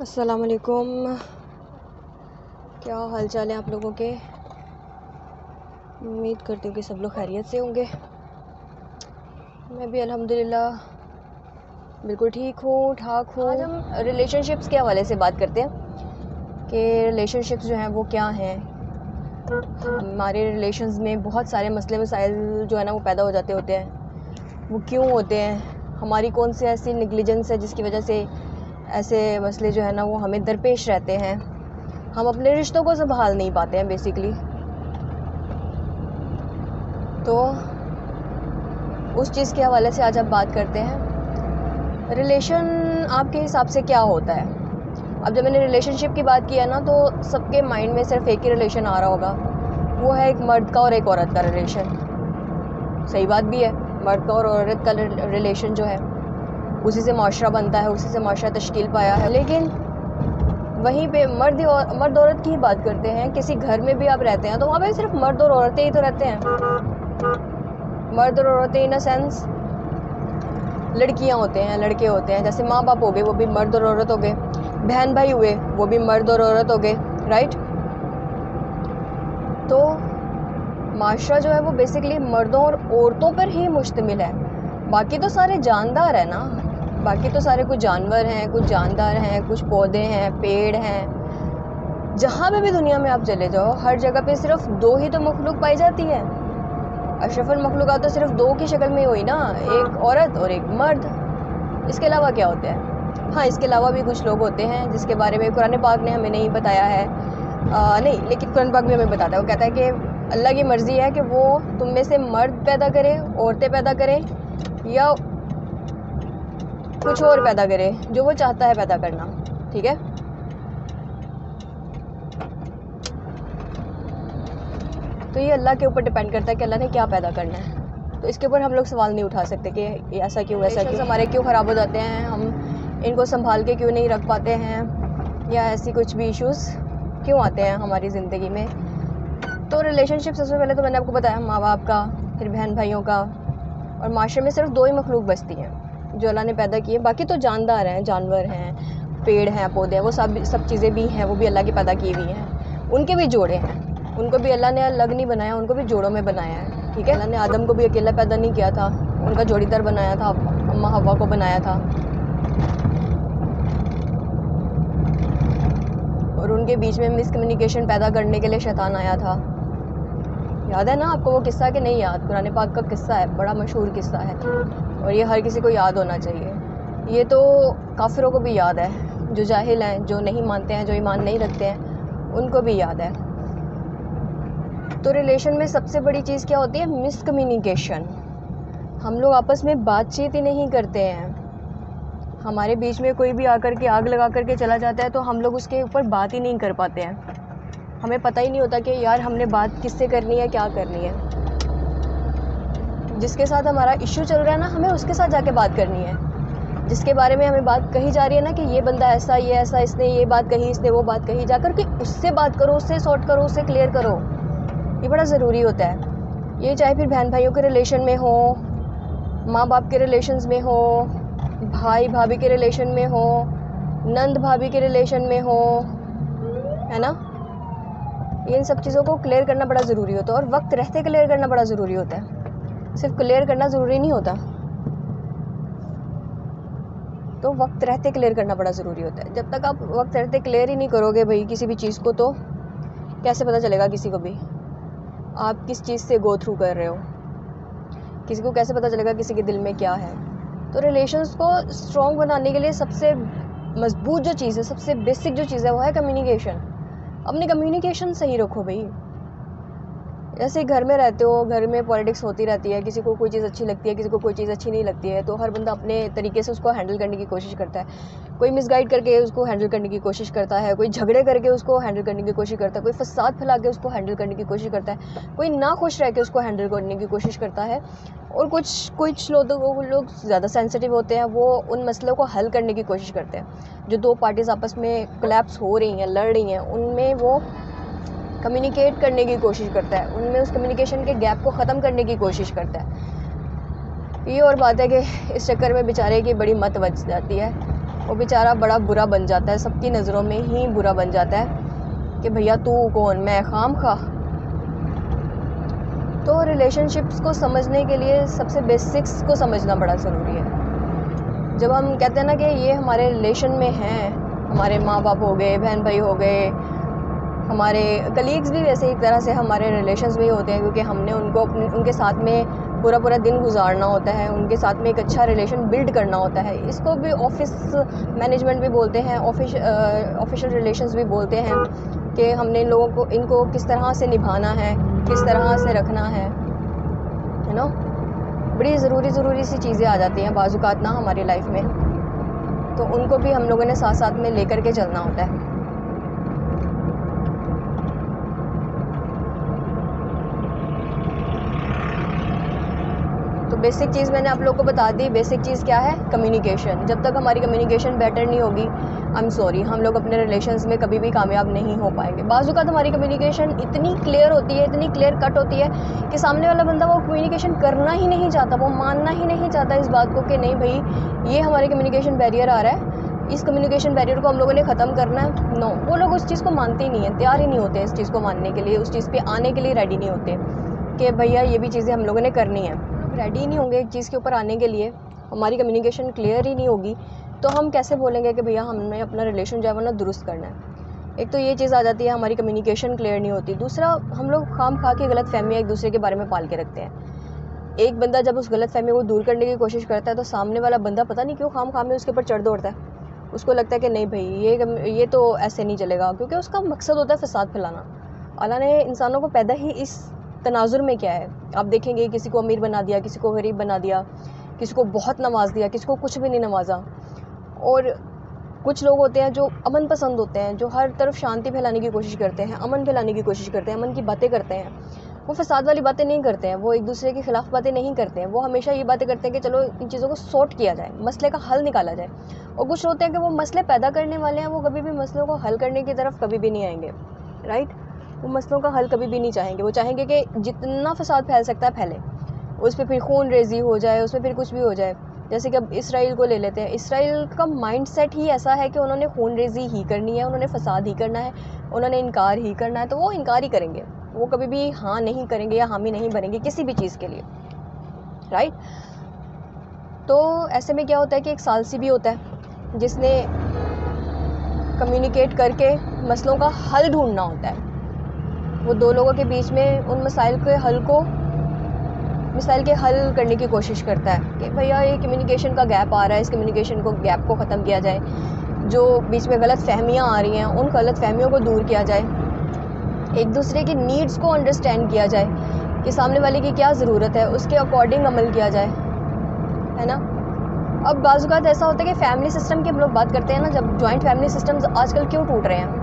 अस्सलाम वालेकुम। क्या हाल चाल है आप लोगों के? उम्मीद करती हूँ कि सब लोग खैरियत से होंगे। मैं भी अल्हम्दुलिल्लाह बिल्कुल ठीक हूँ, ठाक हूँ। आज हम रिलेशनशिप्स के हवाले से बात करते हैं कि रिलेशनशिप्स जो हैं वो क्या हैं। हमारे रिलेशंस में बहुत सारे मसले मसाइल जो है ना वो पैदा हो जाते होते हैं। वो क्यों होते हैं? हमारी कौन सी ऐसी नेग्लिजेंस है जिसकी वजह से ऐसे मसले जो है ना वो हमें दरपेश रहते हैं। हम अपने रिश्तों को संभाल नहीं पाते हैं बेसिकली। तो उस चीज़ के हवाले से आज हम बात करते हैं। रिलेशन आपके हिसाब से क्या होता है? अब जब मैंने रिलेशनशिप की बात की है ना तो सबके माइंड में सिर्फ एक ही रिलेशन आ रहा होगा, वो है एक मर्द का और एक औरत का रिलेशन। सही बात भी है, मर्द का और औरत का रिलेशन जो है उसी से माशरा बनता है, उसी से माशरा तश्कील पाया है। लेकिन वहीं पे मर्द औरत की ही बात करते हैं। किसी घर में भी आप रहते हैं तो वहाँ पे सिर्फ मर्द और औरतें ही तो रहते हैं। मर्द और औरतें इन अ सेंस लड़कियाँ होते हैं, लड़के होते हैं। जैसे माँ बाप हो गए वो भी मर्द और औरत हो गए, बहन भाई हुए वो भी मर्द और औरत हो गए, राइट। तो माशरा जो है वो बेसिकली मर्दों और औरतों पर ही मुश्तमिल है। बाकी तो सारे जानदार हैं ना, बाकी तो सारे कुछ जानवर हैं, कुछ जानदार हैं, कुछ पौधे हैं, पेड़ हैं। जहाँ पे भी दुनिया में आप चले जाओ हर जगह पे सिर्फ दो ही तो मखलूक पाई जाती है। अशरफुल मखलूकात तो सिर्फ दो की शक्ल में हुई ना, एक औरत और एक मर्द। इसके अलावा क्या होते हैं? हाँ, इसके अलावा भी कुछ लोग होते हैं जिसके बारे में कुरान पाक ने हमें नहीं बताया है। नहीं, लेकिन कुरान पाक भी हमें बताता है। वो कहता है कि अल्लाह की मर्ज़ी है कि वो तुम में से मर्द पैदा करे, औरतें पैदा करें या कुछ और पैदा करे, जो वो चाहता है पैदा करना। ठीक है, तो ये अल्लाह के ऊपर डिपेंड करता है कि अल्लाह ने क्या पैदा करना है। तो इसके ऊपर हम लोग सवाल नहीं उठा सकते कि ऐसा क्यों, ऐसा क्यों, हमारे क्यों ख़राब हो जाते हैं, हम इनको संभाल के क्यों नहीं रख पाते हैं, या ऐसी कुछ भी इश्यूज़ क्यों आते हैं हमारी ज़िंदगी में। तो रिलेशनशिप सबसे पहले तो मैंने आपको बताया माँ बाप का, फिर बहन भाइयों का, और माशरे में सिर्फ दो ही मखलूक बसती हैं जो अल्लाह ने पैदा किए। बाकी तो जानदार हैं, जानवर हैं, पेड़ हैं, पौधे हैं, वो सब चीज़ें भी हैं, वो भी अल्लाह की पैदा की हुई हैं। उनके भी जोड़े हैं, उनको भी अल्लाह ने अलग नहीं बनाया, उनको भी जोड़ों में बनाया है। ठीक है, अल्लाह ने आदम को भी अकेला पैदा नहीं किया था, उनका जोड़ीदार बनाया था, अम्मा हव्वा को बनाया था। और उनके बीच में मिसकम्युनिकेशन पैदा करने के लिए शैतान आया था। याद है ना आपको वो किस्सा कि नहीं याद? कुरान पाक का किस्सा है, बड़ा मशहूर किस्सा है, और ये हर किसी को याद होना चाहिए। ये तो काफिरों को भी याद है, जो जाहिल हैं, जो नहीं मानते हैं, जो ईमान नहीं रखते हैं, उनको भी याद है। तो रिलेशन में सबसे बड़ी चीज़ क्या होती है? मिसकम्युनिकेशन। हम लोग आपस में बातचीत ही नहीं करते हैं। हमारे बीच में कोई भी आकर के आग लगा करके चला जाता है तो हम लोग उसके ऊपर बात ही नहीं कर पाते हैं। हमें पता ही नहीं होता कि यार हमने बात किससे करनी है, क्या करनी है। जिसके साथ हमारा इश्यू चल रहा है ना, हमें उसके साथ जाके बात करनी है। जिसके बारे में हमें बात कही जा रही है ना कि ये बंदा ऐसा, ये ऐसा, इसने ये बात कही, इसने वो बात कही, जाकर के उससे बात करो, उससे सॉर्ट करो, उससे क्लियर करो। ये बड़ा ज़रूरी होता है। ये चाहे फिर बहन भाइयों के रिलेशन में हो, माँ बाप के रिलेशंस में हो, भाई भाभी के रिलेशन में हो, नंद भाभी के रिलेशन में हो, है ना। इन सब चीज़ों को क्लियर करना बड़ा ज़रूरी होता है, और वक्त रहते क्लियर करना बड़ा ज़रूरी होता है। सिर्फ क्लियर करना ज़रूरी नहीं होता, तो वक्त रहते क्लियर करना बड़ा ज़रूरी होता है। जब तक आप वक्त रहते क्लियर ही नहीं करोगे भाई किसी भी चीज़ को, तो कैसे पता चलेगा किसी को भी आप किस चीज़ से गो थ्रू कर रहे हो? किसी को कैसे पता चलेगा किसी के दिल में क्या है? तो रिलेशंस को स्ट्रॉन्ग बनाने के लिए सबसे मजबूत जो चीज़ है, सबसे बेसिक जो चीज़ है, वो है कम्युनिकेशन। अपनी कम्युनिकेशन सही रखो भाई। ऐसे घर में रहते हो, घर में पॉलिटिक्स होती रहती है, किसी को कोई चीज़ अच्छी लगती है, किसी को कोई चीज़ अच्छी नहीं लगती है, तो हर बंदा अपने तरीके से उसको हैंडल करने की कोशिश करता है। कोई मिसगाइड करके उसको हैंडल करने की कोशिश करता है, कोई झगड़े करके उसको हैंडल करने की कोशिश करता है, कोई फसाद फैला के उसको हैंडल करने की कोशिश करता है, कोई ना खुश रह के उसको हैंडल करने की कोशिश करता है। और कुछ लोग ज़्यादा सेंसिटिव होते हैं, वो उन मसलों को हल करने की कोशिश करते हैं। जो दो पार्टीज़ आपस में कोलैप्स हो रही हैं, लड़ रही हैं, उनमें वो कम्युनिकेट करने की कोशिश करता है, उनमें उस कम्युनिकेशन के गैप को ख़त्म करने की कोशिश करता है। ये और बात है कि इस चक्कर में बेचारे की बड़ी मत बच जाती है। वो बेचारा बड़ा बुरा बन जाता है, सबकी नज़रों में ही बुरा बन जाता है कि भैया तू कौन, मैं खाम खा। तो रिलेशनशिप्स को समझने के लिए सबसे बेसिक्स को समझना बड़ा ज़रूरी है। जब हम कहते हैं ना कि ये हमारे रिलेशन में हैं, हमारे माँ बाप हो गए, बहन भाई हो गए, हमारे कलीग्स भी वैसे एक तरह से हमारे रिलेशंस में ही होते हैं, क्योंकि हमने उनको उनके साथ में पूरा दिन गुजारना होता है, उनके साथ में एक अच्छा रिलेशन बिल्ड करना होता है। इसको भी ऑफिस मैनेजमेंट भी बोलते हैं, ऑफिशियल रिलेशंस भी बोलते हैं कि हमने इन लोगों को इनको किस तरह से निभाना है, किस तरह से रखना है ना। बड़ी ज़रूरी सी चीज़ें आ जाती हैं बाज़-औक़ात ना हमारी लाइफ में, तो उनको भी हम लोगों ने साथ साथ में लेकर के चलना होता है। तो बेसिक चीज़ मैंने आप लोगों को बता दी। बेसिक चीज़ क्या है? कम्युनिकेशन। जब तक हमारी कम्युनिकेशन बेटर नहीं होगी, आई एम सॉरी, हम लोग अपने रिलेशंस में कभी भी कामयाब नहीं हो पाएंगे। बाज़ औक़ात हमारी कम्युनिकेशन इतनी क्लियर होती है, इतनी क्लियर कट होती है कि सामने वाला बंदा वो कम्युनिकेशन करना ही नहीं चाहता, वो मानना ही नहीं चाहता इस बात को कि नहीं भाई ये हमारे कम्युनिकेशन बैरियर आ रहा है, इस कम्युनिकेशन बैरियर को हम लोगों ने ख़त्म करना है। नो, वो लोग उस चीज़ को मानते ही नहीं हैं, तैयार ही नहीं होते इस चीज़ को मानने के लिए, उस चीज़ पर आने के लिए रेडी नहीं होते कि भैया ये भी चीज़ें हम लोगों ने करनी है। रेडी नहीं होंगे एक चीज़ के ऊपर आने के लिए, हमारी कम्युनिकेशन क्लियर ही नहीं होगी, तो हम कैसे बोलेंगे कि भैया हमने अपना रिलेशन जो है वो ना दुरुस्त करना है। एक तो ये चीज़ आ जाती है, हमारी कम्युनिकेशन क्लियर नहीं होती। दूसरा, हम लोग खाम खा के गलत फहमियाँ एक दूसरे के बारे में पाल के रखते हैं। एक बंदा जब उस गलत फहमी को दूर करने की कोशिश करता है, तो सामने वाला बंदा पता नहीं क्यों खाम खा में उसके ऊपर चढ़ दौड़ता है। उसको लगता है कि नहीं भाई ये तो ऐसे नहीं चलेगा, क्योंकि उसका मकसद होता है फसाद फैलाना। अल्लाह ने इंसानों को पैदा ही इस तनाजुर में किया है। आप देखेंगे किसी को अमीर बना दिया, किसी को गरीब बना दिया, किसी को बहुत नवाज दिया, किसी को कुछ भी नहीं नवाजा। और कुछ लोग होते हैं जो अमन पसंद होते हैं, जो हर तरफ शांति फैलाने की कोशिश करते हैं, अमन फैलाने की कोशिश करते हैं, अमन की बातें करते हैं। वो फसाद वाली बातें नहीं करते हैं, वो एक दूसरे के खिलाफ बातें नहीं करते हैं, वो हमेशा ये बातें करते हैं कि चलो इन चीज़ों को सॉर्ट किया जाए, मसले का हल निकाला जाए। और कुछ होते हैं कि वो मसले पैदा करने वाले हैं, वो कभी भी मसलों को हल करने की तरफ कभी भी नहीं आएंगे, राइट। वो मसलों का हल कभी भी नहीं चाहेंगे, वो चाहेंगे कि जितना फसाद फैल सकता है फैले, उस पर फिर खून रेजी हो जाए, उसमें फिर कुछ भी हो जाए। जैसे कि अब इसराइल को ले लेते हैं, इसराइल का माइंडसेट ही ऐसा है कि उन्होंने खून रेजी ही करनी है, उन्होंने फसाद ही करना है, उन्होंने इनकार ही करना है, तो वो इनकार ही करेंगे, वो कभी भी हाँ नहीं करेंगे या हामी नहीं बनेंगे किसी भी चीज़ के लिए, राइट। तो ऐसे में क्या होता है कि एक सालसी भी होता है जिसने कम्युनिकेट करके मसलों का हल ढूंढना होता है। वो दो लोगों के बीच में उन मसाइल के हल करने की कोशिश करता है कि भैया ये कम्युनिकेशन का गैप आ रहा है, इस कम्युनिकेशन को गैप को ख़त्म किया जाए, जो बीच में गलत फहमियाँ आ रही हैं उन गलत फहमियों को दूर किया जाए, एक दूसरे की नीड्स को अंडरस्टैंड किया जाए कि सामने वाले की क्या ज़रूरत है, उसके अकॉर्डिंग अमल किया जाए, है ना। अब बाज़ औक़ात ऐसा होता है कि फ़ैमिली सिस्टम की हम लोग बात करते हैं ना, जब जॉइंट फैमिली सिस्टम्स आजकल क्यों टूट रहे हैं,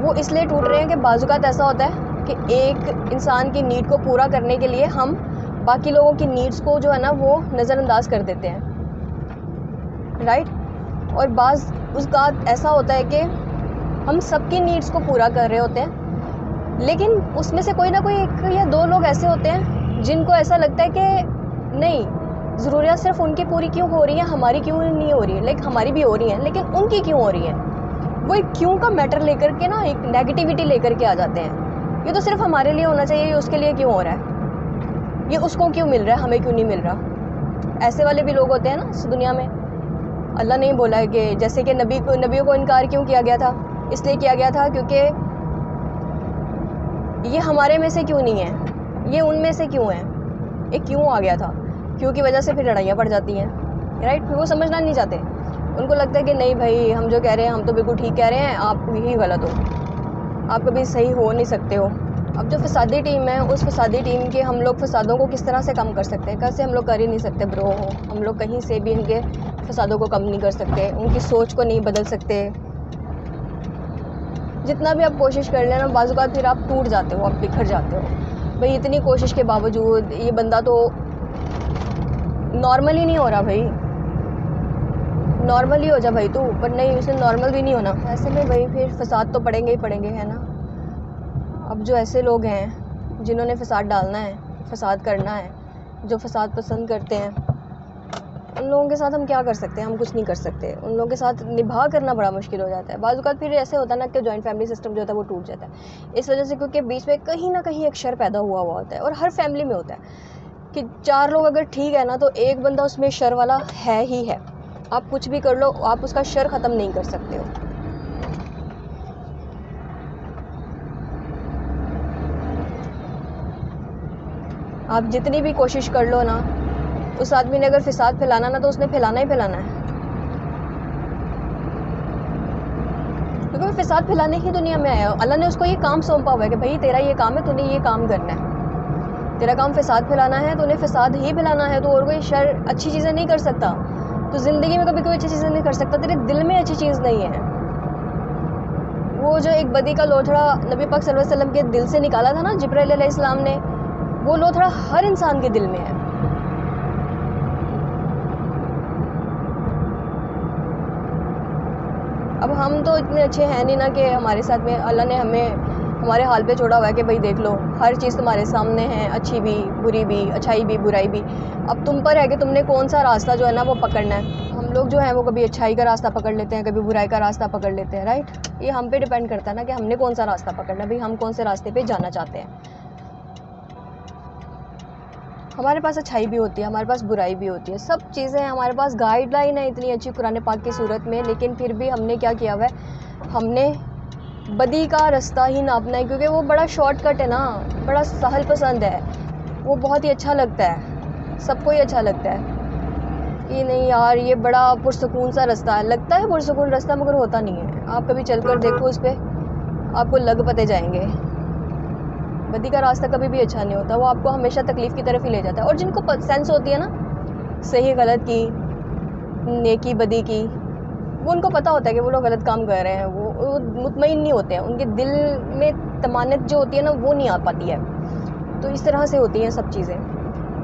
वो इसलिए टूट रहे हैं कि बाज़ औक़ात ऐसा होता है कि एक इंसान की नीड को पूरा करने के लिए हम बाकी लोगों की नीड्स को जो है ना वो नज़रअंदाज कर देते हैं, राइट। और बाज़ औक़ात ऐसा होता है कि हम सबकी नीड्स को पूरा कर रहे होते हैं, लेकिन उसमें से कोई ना कोई एक या दो लोग ऐसे होते हैं जिनको ऐसा लगता है कि नहीं, ज़रूरियात सिर्फ उनकी पूरी क्यों हो रही है, हमारी क्यों नहीं हो रही है। लाइक हमारी भी हो रही है लेकिन उनकी क्यों हो रही है। वो एक क्यों का मैटर लेकर के ना एक नेगेटिविटी लेकर के आ जाते हैं। ये तो सिर्फ हमारे लिए होना चाहिए, ये उसके लिए क्यों हो रहा है, ये उसको क्यों मिल रहा है, हमें क्यों नहीं मिल रहा। ऐसे वाले भी लोग होते हैं ना इस दुनिया में। अल्लाह ने बोला है कि जैसे कि नबियों को इनकार क्यों किया गया था, इसलिए किया गया था क्योंकि ये हमारे में से क्यों नहीं है, ये उनमें से क्यों है। एक क्यों आ गया था, क्यों की वजह से फिर लड़ाइयाँ बढ़ जाती हैं, राइट। फिर वो समझना नहीं चाहते, उनको लगता है कि नहीं भाई हम जो कह रहे हैं हम तो बिल्कुल ठीक कह रहे हैं, आप ही गलत हो, आप कभी सही हो नहीं सकते हो। अब जो फसादी टीम है, उस फसादी टीम के हम लोग फसादों को किस तरह से कम कर सकते हैं। कैसे हम लोग कर ही नहीं सकते ब्रो, हम लोग कहीं से भी इनके फसादों को कम नहीं कर सकते, उनकी सोच को नहीं बदल सकते। जितना भी आप कोशिश कर लेना, बाज़ औक़ात फिर आप टूट जाते हो, आप बिखर जाते हो। भाई इतनी कोशिश के बावजूद ये बंदा तो नॉर्मल ही नहीं हो रहा, भाई नॉर्मल ही हो जा भाई तू, पर नहीं, उसने नॉर्मल भी नहीं होना। ऐसे में भाई फिर फसाद तो पड़ेंगे ही पड़ेंगे, है ना। अब जो ऐसे लोग हैं जिन्होंने फसाद डालना है, फसाद करना है, जो फसाद पसंद करते हैं, उन लोगों के साथ हम क्या कर सकते हैं? हम कुछ नहीं कर सकते। उन लोगों के साथ निभा करना बड़ा मुश्किल हो जाता है। बाज़ औक़ात फिर ऐसे होता है ना कि जॉइंट फैमिली सिस्टम जो होता है वो टूट जाता है। इस वजह से क्योंकि बीच में कहीं न कहीं एक शर पैदा हुआ होता है, और हर फैमिली में होता है कि 4 लोग अगर ठीक है ना, तो एक बंदा उसमें शर वाला है ही है। आप कुछ भी कर लो, आप उसका शर ख़त्म नहीं कर सकते हो। आप जितनी भी कोशिश कर लो ना, उस आदमी ने अगर फ़साद फैलाना ना, तो उसने फैलाना ही फैलाना है। क्योंकि वो फ़साद फैलाने ही दुनिया में आया है। अल्लाह ने उसको ये काम सौंपा हुआ है कि भाई तेरा ये काम है, तूने ये काम करना है। तेरा काम फ़साद फैलाना है, तूने फ़साद ही फैलाना है। तो और कोई शर अच्छी चीज़ें नहीं कर सकता। तो ज़िंदगी में कभी कोई अच्छी चीज़ें नहीं कर सकता। तेरे दिल में अच्छी चीज़ नहीं है। वो जो एक बदी का लोथड़ा नबी पाक सल्लल्लाहु अलैहि वसल्लम के दिल से निकाला था ना जिब्राइल अलैहिस्सलाम ने, वो लोथड़ा हर इंसान के दिल में है। अब हम तो इतने अच्छे हैं नहीं ना कि हमारे साथ में अल्लाह ने हमें हमारे हाल पे छोड़ा हुआ है कि भाई देख लो हर चीज़ तुम्हारे सामने है, अच्छी भी बुरी भी, अच्छाई भी बुराई भी। अब तुम पर है कि तुमने कौन सा रास्ता जो है ना वो पकड़ना है। हम लोग जो है वो कभी अच्छाई का रास्ता पकड़ लेते हैं, कभी बुराई का रास्ता पकड़ लेते हैं, राइट। ये हम पे डिपेंड करता है ना कि हमने कौन सा रास्ता पकड़ना है, भाई हम कौन से रास्ते पे जाना चाहते हैं। हमारे पास अच्छाई भी होती है, हमारे पास बुराई भी होती है, सब चीज़ें हैं हमारे पास। गाइडलाइन है इतनी अच्छी कुरान पाक की सूरत में, लेकिन फिर भी हमने क्या किया हुआ है, हमने बदी का रास्ता ही नापना है, क्योंकि वो बड़ा शॉर्टकट है ना, बड़ा सहल पसंद है, वो बहुत ही अच्छा लगता है, सबको ही अच्छा लगता है कि नहीं यार ये बड़ा पुरसकून सा रास्ता है। लगता है पुरसकून रास्ता, मगर होता नहीं है। आप कभी चलकर देखो उस पर, आपको लग पते जाएंगे। बदी का रास्ता कभी भी अच्छा नहीं होता, वो आपको हमेशा तकलीफ़ की तरफ ही ले जाता है। और जिनको सेंस होती है ना सही गलत की, नेकी बदी की, वो उनको पता होता है कि वो लोग गलत काम कर रहे हैं, वो मुतमईन नहीं होते हैं, उनके दिल में तमान्नत जो होती है ना वो नहीं आ पाती है। तो इस तरह से होती हैं सब चीज़ें।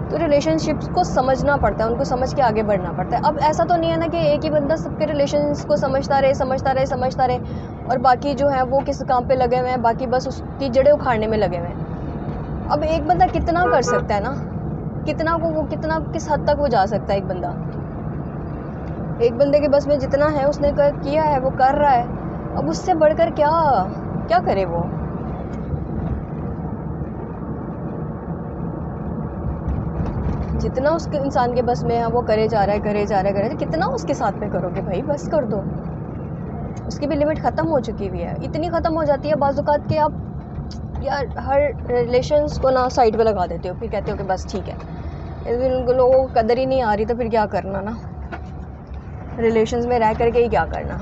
तो रिलेशनशिप्स को समझना पड़ता है, उनको समझ के आगे बढ़ना पड़ता है। अब ऐसा तो नहीं है ना कि एक ही बंदा सबके रिलेशंस को समझता रहे और बाकी जो है वो किस काम पे लगे हुए हैं, बाकी बस उसकी जड़ें उखाड़ने में लगे हुए हैं। अब एक बंदा कितना कर सकता है ना, कितना किस हद तक वो जा सकता है एक बंदा। एक बंदे के बस में जितना है उसने किया है, वो कर रहा है। अब उससे बढ़कर क्या करे वो। जितना उसके इंसान के बस में है वो करे जा रहा है। कितना उसके साथ में करोगे भाई, बस कर दो। उसकी भी लिमिट ख़त्म हो चुकी हुई है, इतनी ख़त्म हो जाती है बाज़ औक़ात कि आप यार हर रिलेशंस को ना साइड पे लगा देते हो, फिर कहते हो कि बस ठीक है। इन लोगों को कदर ही नहीं आ रही, तो फिर क्या करना ना, रिलेशंस में रह करके ही क्या करना।